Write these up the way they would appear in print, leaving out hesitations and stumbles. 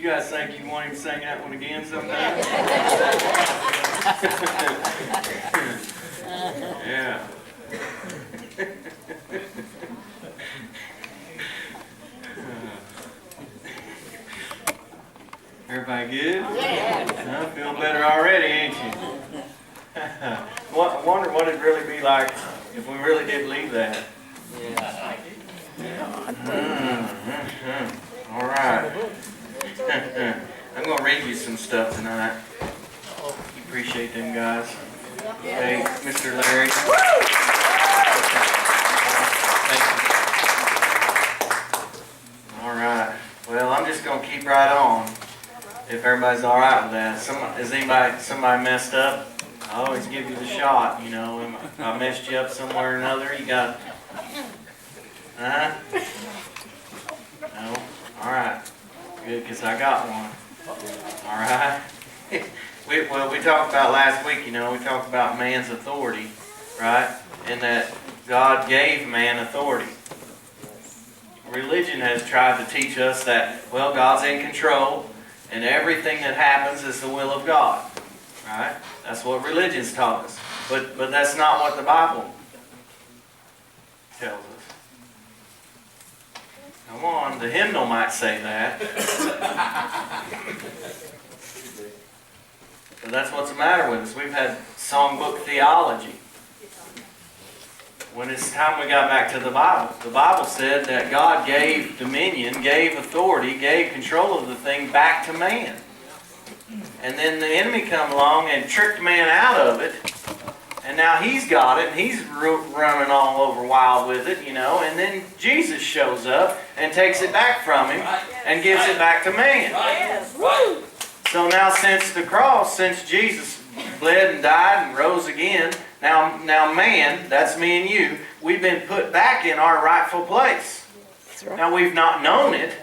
You guys think you want him to sing that one again sometime? Yeah. Everybody good? Yeah. Feeling better already, ain't you? I wonder what it'd really be like if we really did believe that. Yeah. All right. I'm going to read you some stuff tonight. You appreciate them guys. Hey, Mr. Larry. Thank you. All right. Well, I'm just going to keep right on. If everybody's all right with that. Somebody messed up? I always give you the shot, you know. If I messed you up somewhere or another, you got... Huh? No? All right. Good, because I got one. All right? We talked about last week, you know, we talked about man's authority, right? And that God gave man authority. Religion has tried to teach us that, well, God's in control, and everything that happens is the will of God, right? That's what religion's taught us. But that's not what the Bible tells us. Come on, the hymnal might say that. But that's what's the matter with us. We've had songbook theology. When it's time we got back to the Bible said that God gave dominion, gave authority, gave control of the thing back to man. And then the enemy come along and tricked man out of it. And now he's got it, and he's running all over wild with it, you know. And then Jesus shows up and takes it back from him and gives it back to man. So now since the cross, since Jesus bled and died and rose again, now man, that's me and you, we've been put back in our rightful place. That's right. Now we've not known it.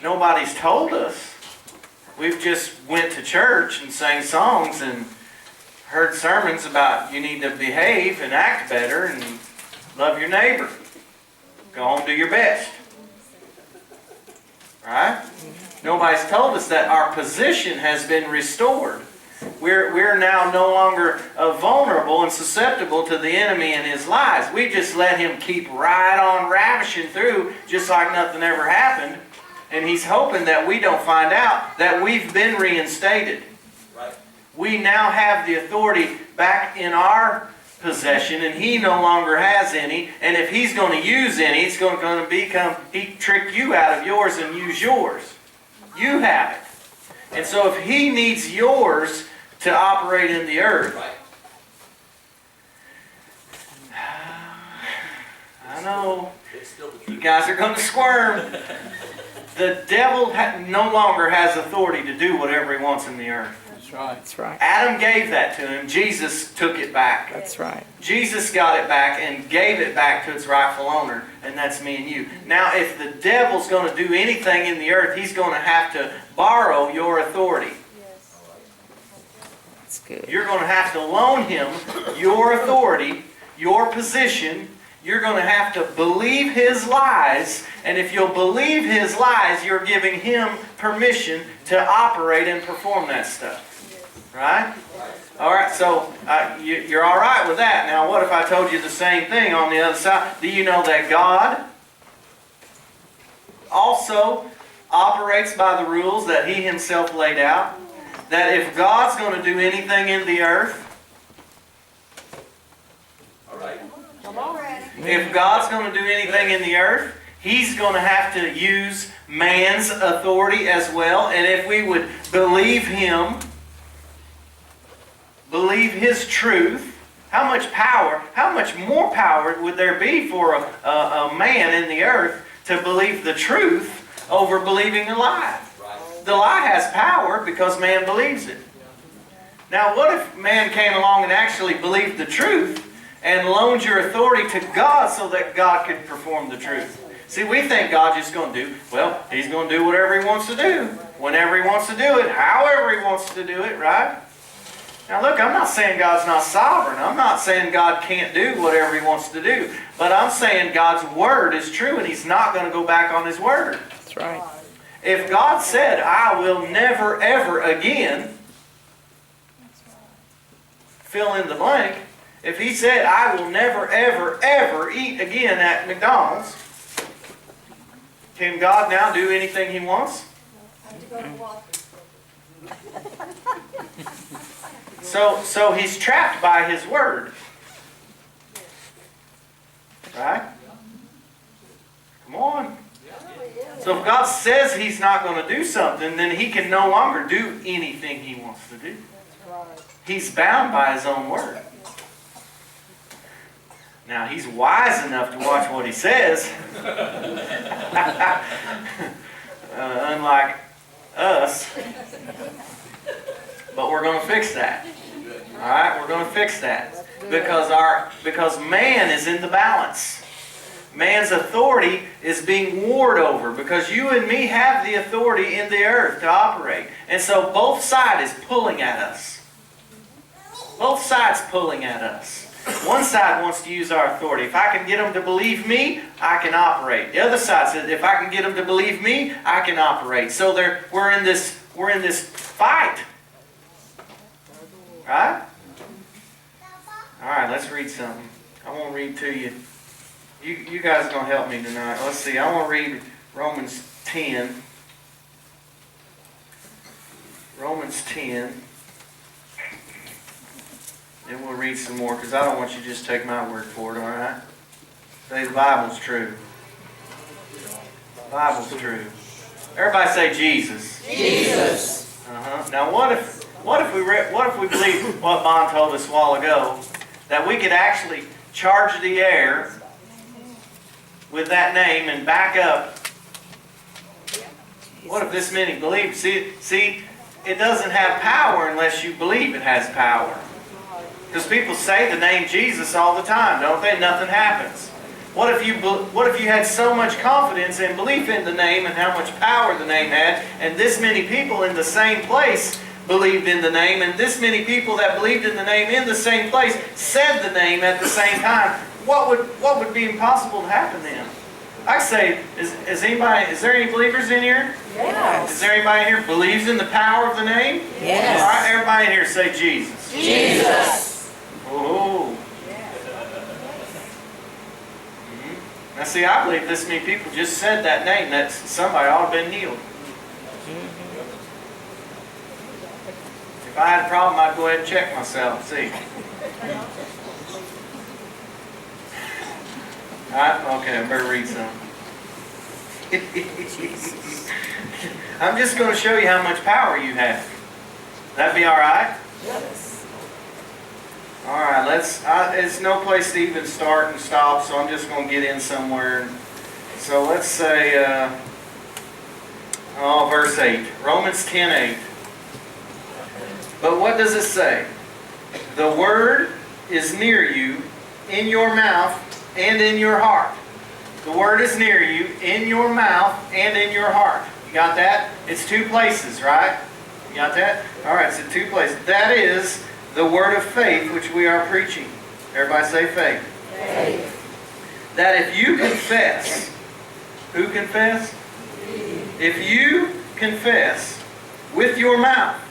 Nobody's told us. We've just went to church and sang songs and heard sermons about you need to behave and act better and love your neighbor. Go home, do your best. Right? Nobody's told us that our position has been restored. We're now no longer vulnerable and susceptible to the enemy and his lies. We just let him keep right on ravishing through just like nothing ever happened. And he's hoping that we don't find out that we've been reinstated. Right. We now have the authority back in our possession, and he no longer has any. And if he's going to use any, it's going to become, he trick you out of yours and use yours. You have it. And so if he needs yours to operate in the earth, right. I know you guys are going to squirm. The devil no longer has authority to do whatever he wants in the earth. That's right. That's right. Adam gave that to him. Jesus took it back. That's right. Jesus got it back and gave it back to its rightful owner, and that's me and you. Now, if the devil's going to do anything in the earth, he's going to have to borrow your authority. That's good. You're going to have to loan him your authority, your position. You're going to have to believe his lies, and if you'll believe his lies, you're giving him permission to operate and perform that stuff. Right? All right, so you're all right with that. Now, what if I told you the same thing on the other side? Do you know that God also operates by the rules that he himself laid out? That if God's going to do anything in the earth, all right. If God's going to do anything in the earth, he's going to have to use man's authority as well. And if we would believe him, believe his truth, how much power, how much more power would there be for a man in the earth to believe the truth over believing a lie? The lie has power because man believes it. Now what if man came along and actually believed the truth and loaned your authority to God so that God could perform the truth? See, we think God's just going to do, well, he's going to do whatever he wants to do, whenever he wants to do it, however he wants to do it, right? Now look, I'm not saying God's not sovereign. I'm not saying God can't do whatever he wants to do. But I'm saying God's word is true and he's not going to go back on his word. That's right. If God said, I will never ever again, fill in the blank. If He said, I will never ever ever eat again at McDonald's, can God now do anything He wants? So He's trapped by His word. Right? Come on. So if God says He's not going to do something, then He can no longer do anything He wants to do. He's bound by His own word. Now, He's wise enough to watch what He says. Unlike us. But we're going to fix that. Alright? We're going to fix that. Because man is in the balance. Man's authority is being warred over because you and me have the authority in the earth to operate. And so both sides is pulling at us. Both sides pulling at us. One side wants to use our authority. If I can get them to believe me, I can operate. The other side says, if I can get them to believe me, I can operate. So we're in this fight. Right? Alright, let's read something. I want to read to you. You guys are going to help me tonight. Let's see. I want to read Romans 10. Romans 10. Then we'll read some more because I don't want you to just take my word for it, alright? Say the Bible's true. The Bible's true. Everybody say Jesus. Jesus. Now what if we believe what Bon told us a while ago, that we could actually charge the air with that name and back up? What if this many believe? See, it doesn't have power unless you believe it has power. Because people say the name Jesus all the time, don't they? Nothing happens. What if you had so much confidence and belief in the name and how much power the name had, and this many people in the same place believed in the name, and this many people that believed in the name in the same place said the name at the same time? What would be impossible to happen then? I say, is there any believers in here? Yes. Is there anybody in here who believes in the power of the name? Yes. All right, everybody in here say Jesus. Jesus. Oh. Now see, I believe this many people just said that name, that somebody ought to have been healed. If I had a problem, I'd go ahead and check myself, see. Alright, okay, I better read some. I'm just going to show you how much power you have. That'd be alright? Yes. Alright, it's no place to even start and stop, so I'm just going to get in somewhere. So let's say, verse 8. Romans 10:8. But what does it say? The word is near you, in your mouth and in your heart. The word is near you, in your mouth and in your heart. You got that? It's two places, right? You got that? Alright, so two places. That is the word of faith which we are preaching. Everybody say faith. Faith. That if you confess, who confess? If you confess with your mouth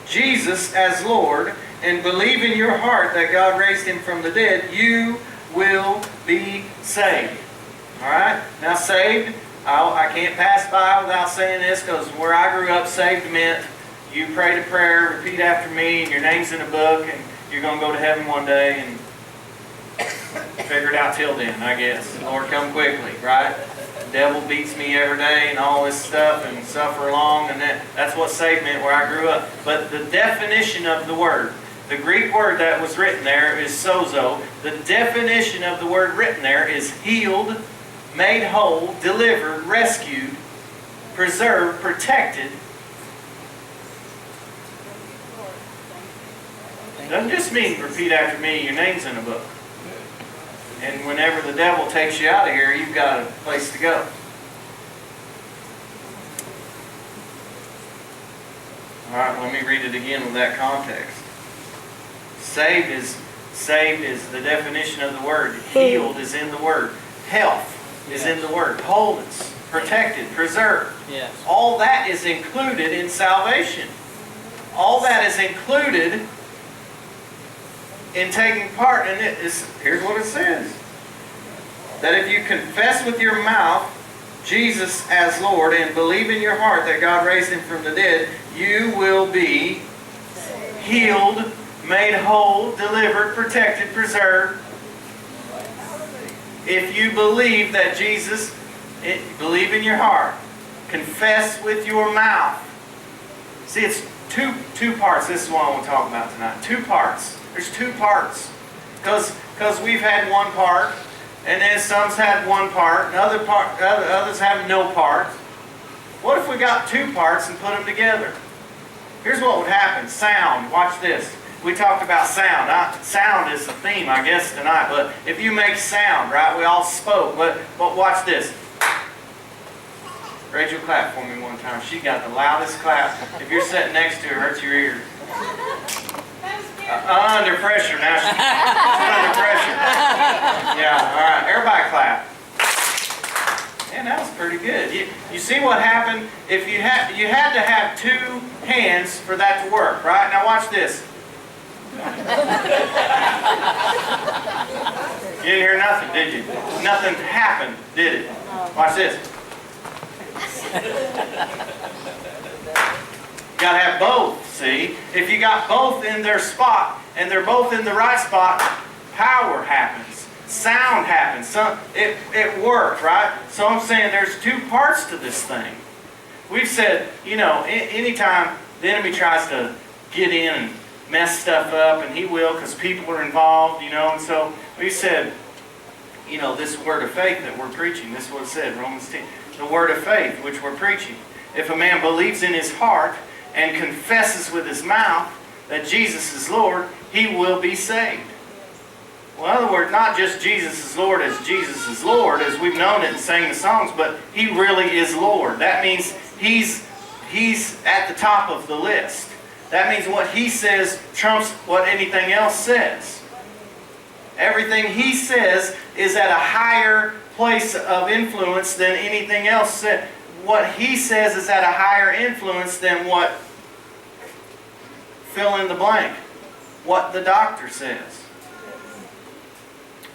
Jesus as Lord and believe in your heart that God raised Him from the dead, you will be saved. Alright? Now saved, I can't pass by without saying this, because where I grew up, saved meant you prayed a prayer, repeat after me, and your name's in a book, and you're going to go to heaven one day, and figure it out till then, I guess. Lord, come quickly, right? The devil beats me every day and all this stuff, and suffer long, and that's what saved meant where I grew up. But the definition of the word, the Greek word that was written there is sozo. The definition of the word written there is healed, made whole, delivered, rescued, preserved, protected. Doesn't just mean repeat after me, your name's in a book. And whenever the devil takes you out of here, you've got a place to go. Alright, let me read it again with that context. Saved is the definition of the word. Healed is in the word. Health. is in the Word. Wholeness, protected, preserved. Yes. All that is included in salvation. All that is included in taking part in it. Here's what it says. That if you confess with your mouth Jesus as Lord and believe in your heart that God raised Him from the dead, you will be healed, made whole, delivered, protected, preserved. If you believe that Jesus, believe in your heart, confess with your mouth. See, it's two parts. This is what I want to talk about tonight. 2 parts. There's 2 parts. Because we've had one part, and then some's had one part, and others have no part. What if we got 2 parts and put them together? Here's what would happen. Sound. Watch this. We talked about sound. Sound is the theme, I guess, tonight. But if you make sound, right? We all spoke. But watch this. Rachel, clap for me one time. She got the loudest clap. If you're sitting next to her, it hurts your ears. Under pressure now. She's under pressure. Yeah, all right. Everybody clap. Man, that was pretty good. You see what happened? If you had to have 2 hands for that to work, right? Now watch this. You didn't hear nothing, did you? Nothing happened, did it? Watch this. You gotta have both, see? If you got both in their spot, and they're both in the right spot, power happens. Sound happens. It worked, right? So I'm saying there's 2 parts to this thing. We've said, anytime the enemy tries to get in and mess stuff up, and he will because people are involved, and so we said, this word of faith that we're preaching, this is what it said, Romans 10, the word of faith which we're preaching. If a man believes in his heart and confesses with his mouth that Jesus is Lord, he will be saved. Well, in other words, not just Jesus is Lord as Jesus is Lord, as we've known it and sang the songs, but He really is Lord. That means He's at the top of the list. That means what He says trumps what anything else says. Everything He says is at a higher place of influence than anything else said. What He says is at a higher influence than what, fill in the blank, what the doctor says,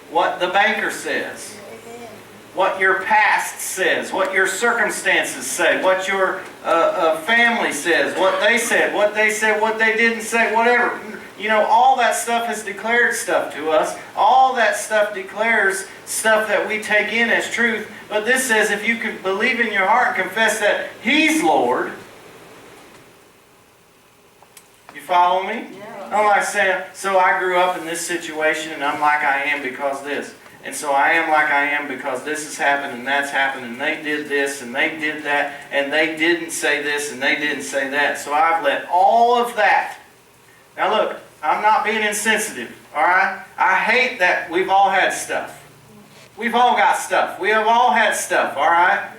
what the banker says, what your past says, what your circumstances say, what your family says, what they said, what they didn't say, whatever. All that stuff has declared stuff to us. All that stuff declares stuff that we take in as truth. But this says if you can believe in your heart and confess that He's Lord. You follow me? Yeah. I'm like saying, so I grew up in this situation and I'm like I am because this. And so I am like I am because this has happened and that's happened and they did this and they did that and they didn't say this and they didn't say that. So I've let all of that. Now look, I'm not being insensitive, all right? I hate that we've all had stuff. We've all got stuff. We have all had stuff, all right?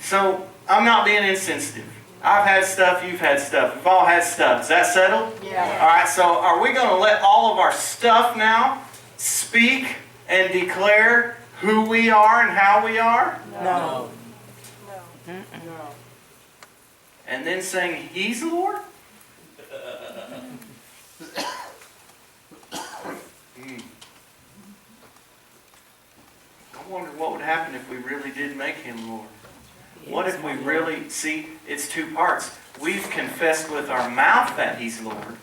So I'm not being insensitive. I've had stuff, you've had stuff. We've all had stuff. Is that settled? Yeah. All right, so are we going to let all of our stuff now speak and declare who we are and how we are? No. No. And then saying He's Lord? I wonder what would happen if we really did make Him Lord. What if we really, see, it's 2 parts. We've confessed with our mouth that He's Lord.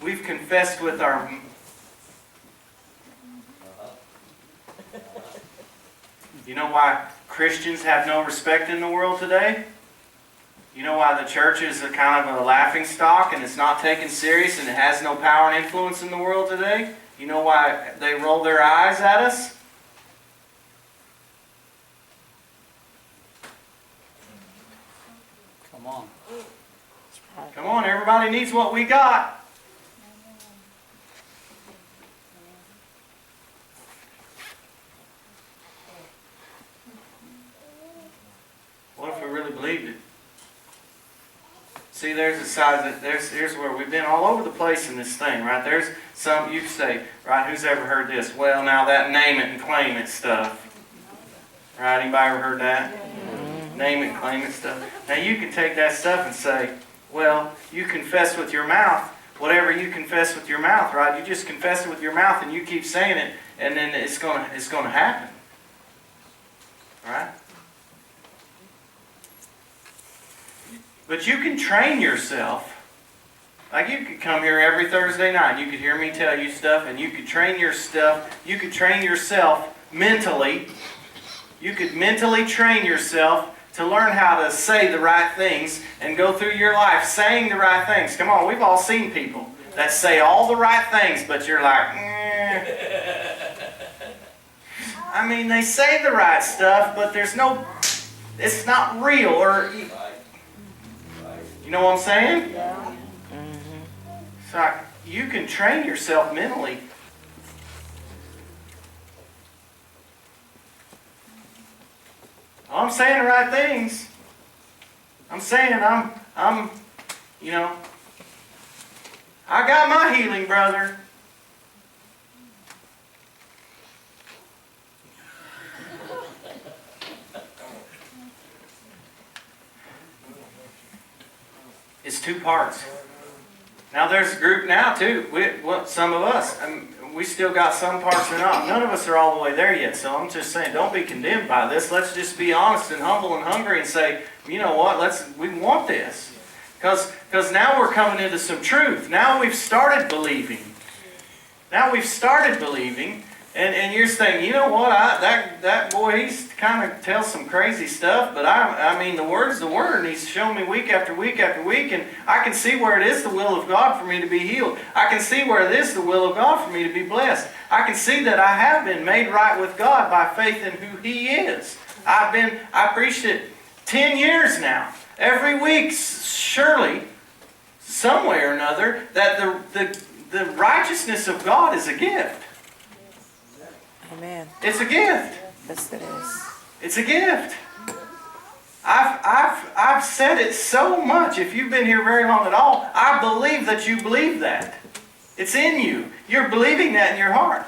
We've confessed with our... You know why Christians have no respect in the world today? You know why the church is a kind of a laughing stock and it's not taken serious and it has no power and influence in the world today? You know why they roll their eyes at us? Come on. Come on, everybody needs what we got. What if we really believed it? See, See, there's a side that here's where we've been all over the place in this thing, right? There's some, you say, right, who's ever heard this? Well, now that name it and claim it stuff. Right, anybody ever heard that? Name it, claim it stuff. Now you can take that stuff and say, well, you confess with your mouth, whatever you confess with your mouth, right? You just confess it with your mouth and you keep saying it, and then it's gonna happen. Right? But you can train yourself. Like you could come here every Thursday night. You could hear me tell you stuff, and you could train your stuff. You could train yourself mentally. You could mentally train yourself to learn how to say the right things and go through your life saying the right things. Come on, we've all seen people that say all the right things, but you're like, I mean, they say the right stuff, but there's no, it's not real, or, you know what I'm saying? Yeah. So you can train yourself mentally. I'm saying the right things. I'm saying I'm, you know, I got my healing, brother. It's two parts. Now there's a group now too. Some of us, we still got some parts or not. None of us are all the way there yet. So I'm just saying, don't be condemned by this. Let's just be honest and humble and hungry and say, you know what? We want this, because now we're coming into some truth. Now we've started believing. And you're saying, you know what? That boy, he's kind of tells some crazy stuff, but I mean, the word's the word, and he's shown me week after week after week, and I can see where it is the will of God for me to be healed. I can see where it is the will of God for me to be blessed. I can see that I have been made right with God by faith in who He is. I preached it 10 years now. Every week, surely, some way or another, that the righteousness of God is a gift. Amen. It's a gift. Yes, it is. It's a gift. I've said it so much. If you've been here very long at all, I believe that you believe that. It's in you. You're believing that in your heart.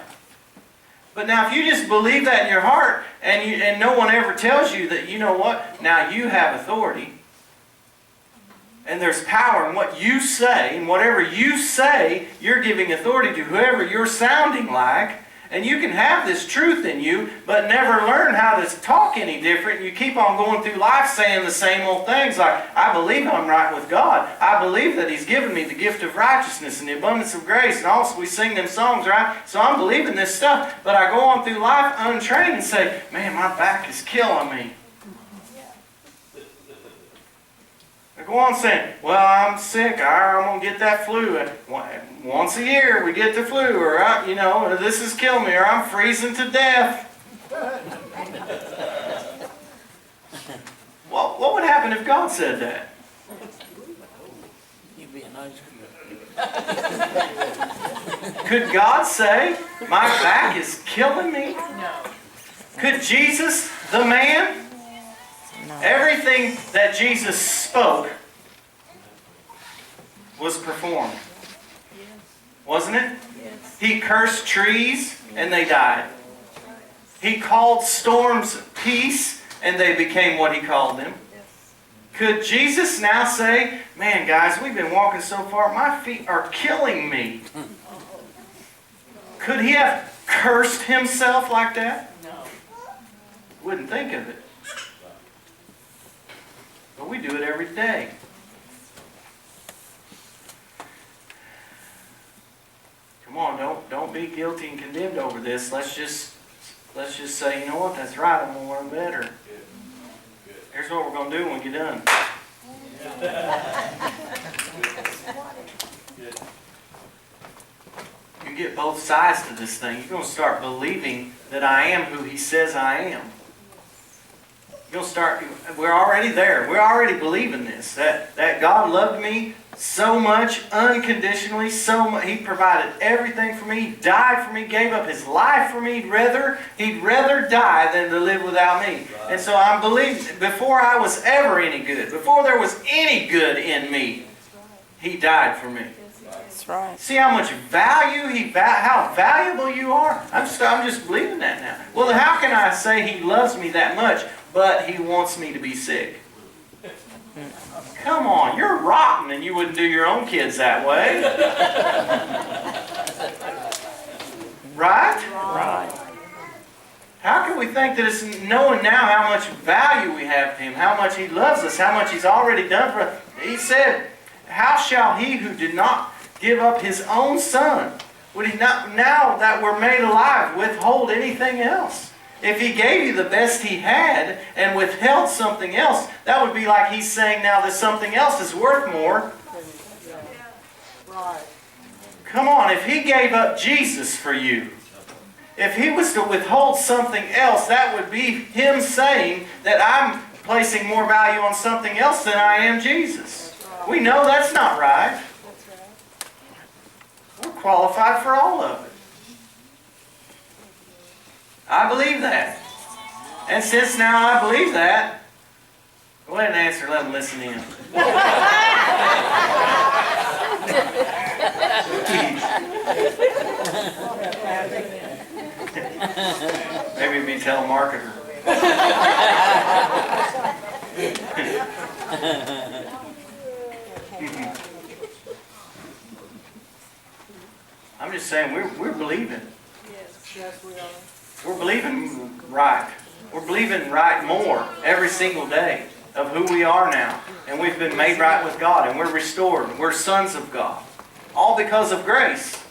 But now if you just believe that in your heart and no one ever tells you that, you know what, now you have authority and there's power in what you say, and whatever you say, you're giving authority to whoever you're sounding like. And you can have this truth in you, but never learn how to talk any different. You keep on going through life saying the same old things like, I believe I'm right with God. I believe that He's given me the gift of righteousness and the abundance of grace. And also we sing them songs, right? So I'm believing this stuff. But I go on through life untrained and say, man, my back is killing me. I go on saying, well, I'm sick. I'm going to get that flu. Once a year we get the flu, or you know, this is killing me, or I'm freezing to death. Well, what would happen if God said that? You be a nice kid. Could God say, my back is killing me? No. Could Jesus, the man, No. everything that Jesus spoke was performed? Wasn't it? Yes. He cursed trees and they died. He called storms peace and they became what He called them. Could Jesus now say, man, guys, we've been walking so far, my feet are killing me? Could He have cursed Himself like that? No. Wouldn't think of it. But we do it every day. Come on, don't be guilty and condemned over this. Let's just say, you know what, that's right, I'm going to learn better. Here's what we're going to do when we get done. You get both sides to this thing. You're going to start believing that I am who He says I am. You'll start, we're already there. We're already believing this. That God loved me so much, unconditionally, so much. He provided everything for me. He died for me, gave up His life for me. He'd rather die than to live without me. And so I'm believing, before I was ever any good, before there was any good in me, He died for me. That's right. See how much value how valuable you are? I'm just believing that now. Well, then how can I say He loves me that much, but He wants me to be sick? Come on, you're rotten and you wouldn't do your own kids that way. Right? Right. How can we think that it's knowing now how much value we have to Him, how much He loves us, how much He's already done for us? He said, how shall He who did not give up His own Son, would He not, now that we're made alive, withhold anything else? If He gave you the best He had and withheld something else, that would be like He's saying now that something else is worth more. Right. Come on, if He gave up Jesus for you, if He was to withhold something else, that would be Him saying that I'm placing more value on something else than I am Jesus. We know that's not right. That's right. We're qualified for all of it. I believe that. And since now I believe that, go ahead and answer, let them listen in. Maybe it'd be telemarketer. I'm just saying, we're believing. Yes, we are. We're believing right. We're believing right more every single day of who we are now. And we've been made right with God, and we're restored. We're sons of God. All because of grace.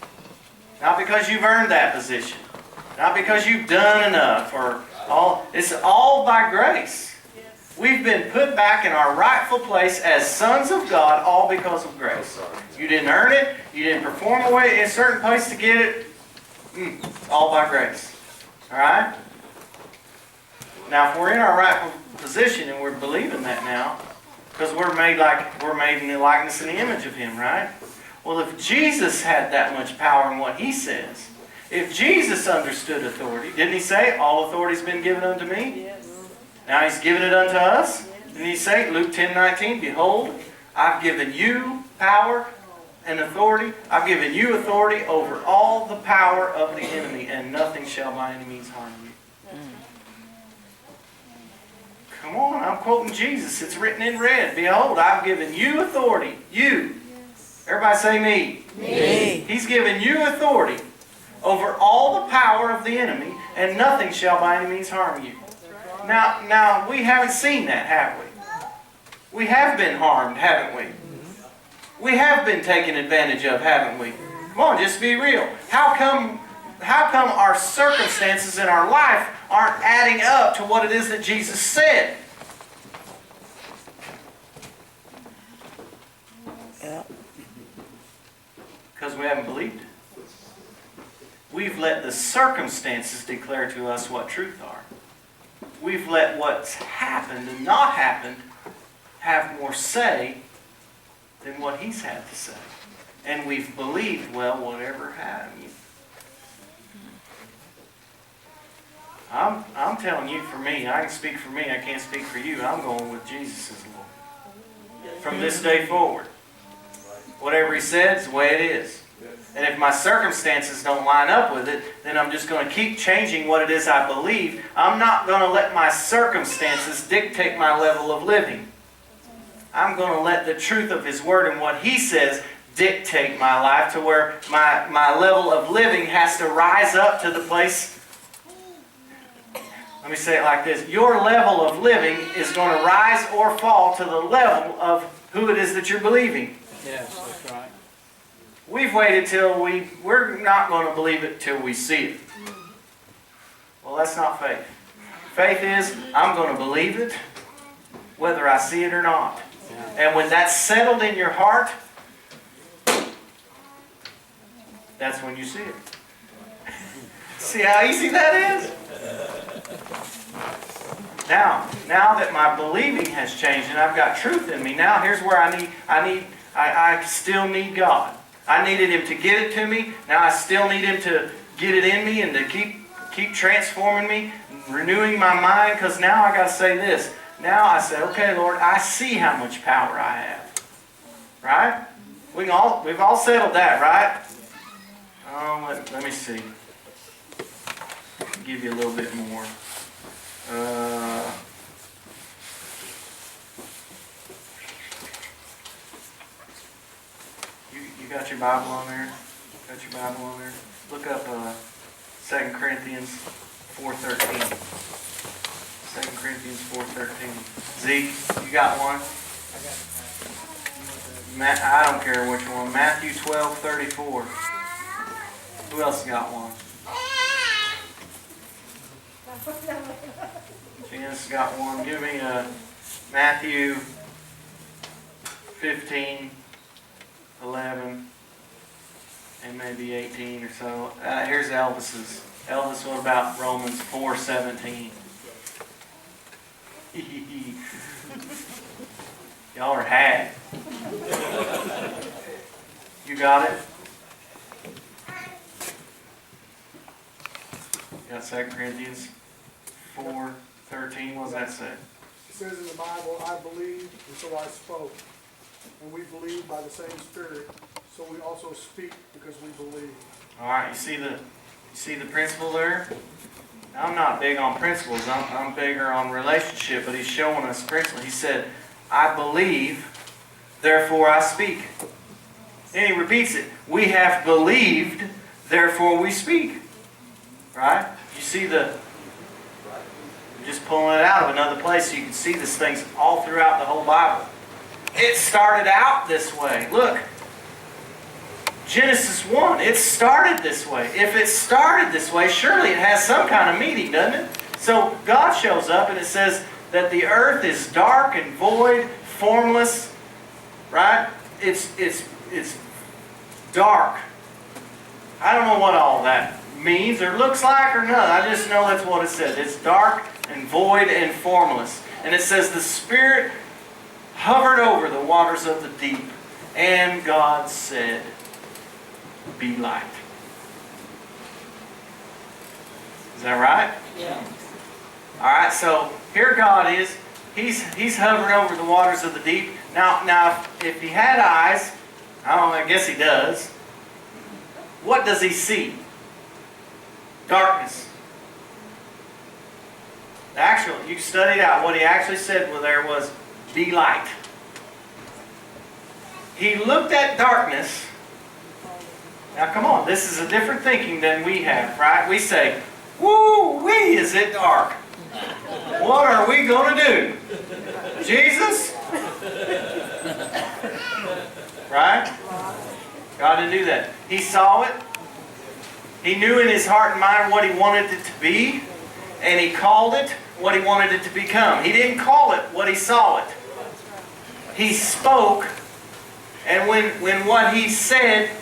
Not because you've earned that position. Not because you've done enough. It's all by grace. We've been put back in our rightful place as sons of God, all because of grace. You didn't earn it. You didn't perform away in a certain place to get it. All by grace. Alright? Now, if we're in our rightful position and we're believing that now, because we're made in the likeness and the image of Him, right? Well, if Jesus had that much power in what He says, if Jesus understood authority, didn't He say, all authority has been given unto me? Yes. Now He's given it unto us. Didn't He say, Luke 10:19, behold, I've given you power and authority. I've given you authority over all the power of the enemy, and nothing shall by any means harm you. Come on, I'm quoting Jesus. It's written in red. Behold, I've given you authority. You. Everybody say me. Me. He's given you authority over all the power of the enemy, and nothing shall by any means harm you. Now we haven't seen that, have we? We have been harmed, haven't we? We have been taken advantage of, haven't we? Come on, just be real. How come our circumstances in our life aren't adding up to what it is that Jesus said? Yeah. Because we haven't believed it. We've let the circumstances declare to us what truth are. We've let what's happened and not happened have more say than what He's had to say. And we've believed, well, whatever happened. I'm telling you, for me, I can speak for me, I can't speak for you. I'm going with Jesus as Lord. From this day forward. Whatever He said is the way it is. And if my circumstances don't line up with it, then I'm just going to keep changing what it is I believe. I'm not going to let my circumstances dictate my level of living. I'm going to let the truth of His Word and what He says dictate my life to where my level of living has to rise up to the place. Let me say it like this. Your level of living is going to rise or fall to the level of who it is that you're believing. Yes, that's right. We've waited till we're not going to believe it till we see it. Well, that's not faith. Faith is, I'm going to believe it whether I see it or not. And when that's settled in your heart, that's when you see it. See how easy that is? Now that my believing has changed and I've got truth in me, now here's where I still need God. I needed Him to get it to me. Now I still need Him to get it in me and to keep transforming me, renewing my mind, because now I got to say this. Now I say, okay, Lord, I see how much power I have. Right? We've all settled that, right? Let me see. Give you a little bit more. You got your Bible on there? Got your Bible on there? Look up 2 Corinthians 4:13. 2 Corinthians 4:13. Zeke, you got one? I don't care which one. Matthew 12:34. Who else got one? Janice got one. Give me Matthew 15:11, and maybe 18 or so. Here's Elvis's. Elvis, what about Romans 4:17? Y'all are had. You got it? Got 2 Corinthians 4:13. What does that say? It says in the Bible, I believed, and so I spoke. And we believe by the same Spirit, so we also speak because we believe. All right, you see the principle there? Now, I'm not big on principles. I'm bigger on relationship, but he's showing us principle. He said, I believe, therefore I speak. Then he repeats it. We have believed, therefore we speak. Right? You see I'm just pulling it out of another place so you can see these things all throughout the whole Bible. It started out this way. Look. Genesis 1. It started this way. If it started this way, surely it has some kind of meaning, doesn't it? So God shows up and it says that the earth is dark and void, formless. Right? It's dark. I don't know what all that means or looks like or none. I just know that's what it says. It's dark and void and formless. And it says the Spirit hovered over the waters of the deep. And God said, be light. Is that right? Yeah. Alright, so here God is. He's hovering over the waters of the deep. Now if he had eyes, I guess he does. What does he see? Darkness. Actually, you studied out what he actually said there was, be light. He looked at darkness. Now come on, this is a different thinking than we have, right? We say, woo-wee, is it dark? What are we going to do? Jesus? Right? God didn't do that. He saw it. He knew in his heart and mind what he wanted it to be. And he called it what he wanted it to become. He didn't call it what he saw it. He spoke. And when what he said